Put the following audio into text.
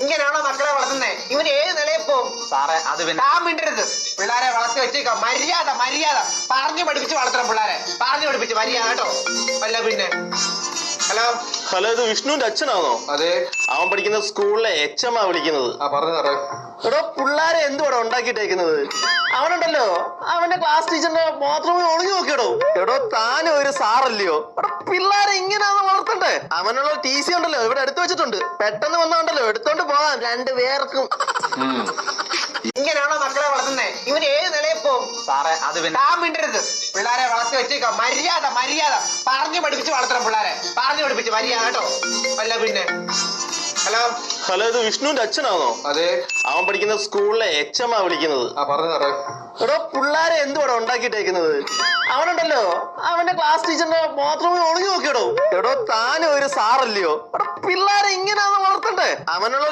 ഇങ്ങനെയാണോ മക്കളെ വളർത്തുന്നേ? ഇവന് ഏത് നിലയിൽ പോവും സാറേ? അത് താൻ മിണ്ടരുത്. പിള്ളേരെ വളർത്തി വെച്ചേക്ക. മര്യാദ മര്യാദ പറഞ്ഞു പഠിപ്പിച്ച് വളർത്തണം പിള്ളേരെ. പറഞ്ഞു പഠിപ്പിച്ച് മര്യാദ കേട്ടോ. അല്ല പിന്നെ. ഹലോ ഹലോ, ഇത് വിഷ്ണുവിന്റെ അച്ഛനാണോ? അതെ. അവൻ പഠിക്കുന്ന സ്കൂളിലെ HM വിളിക്കുന്നത്. പറഞ്ഞു സാറേ. എടോ, പിള്ളേരെ എന്തുവാടോ ഉണ്ടാക്കിയിട്ടേക്കുന്നത്? അവനുണ്ടല്ലോ, അവന്റെ ക്ലാസ് ടീച്ചറിന്റെ ബാത്റൂമിൽ ഒളിഞ്ഞു നോക്കിയടോ. എടോ, താനും ഒരു സാറല്ലയോ? എടോ, പിള്ളേരെ ഇങ്ങനെയാണോ വളർത്തണ്ടേ? അവനുള്ള TC ഉണ്ടല്ലോ, ഇവിടെ എടുത്തു വെച്ചിട്ടുണ്ട്. പെട്ടെന്ന് വന്നുണ്ടല്ലോ എടുത്തോണ്ട് പോകാം രണ്ടുപേർക്കും. ഇങ്ങനെയാണോ മക്കളെ വളർത്തുന്നേ? ഇവന് ഏത് നിലയിൽ പോവും സാറേ? അത് താൻ മിണ്ടരുത്. പിള്ളേരെ വളർത്തി വെച്ചേക്ക. മര്യാദ മര്യാദ പറഞ്ഞു പഠിപ്പിച്ച് വളർത്തണം പിള്ളേരെ. പറഞ്ഞു പഠിപ്പിച്ച് മര്യാദ കേട്ടോ. അല്ല പിന്നെ. ഹലോ ഹലോ, ഇത് വിഷ്ണുവിന്റെ അച്ഛനാണോ? അതെ. അവൻ പഠിക്കുന്ന സ്കൂളിലെ HM വിളിക്കുന്നത്. പറഞ്ഞു സാറേ. എടോ, പിള്ളേരെ എന്തുവാടോ ഉണ്ടാക്കിയിട്ടേക്കുന്നത്? അവനുണ്ടല്ലോ, അവന്റെ ക്ലാസ് ടീച്ചറിന്റെ ബാത്റൂമിൽ ഒളിഞ്ഞു നോക്കിയടോ. എടോ, താനും ഒരു സാറല്ലയോ? എടോ, പിള്ളേരെ ഇങ്ങനെയാണോ വളർത്തണ്ടേ? അവനുള്ള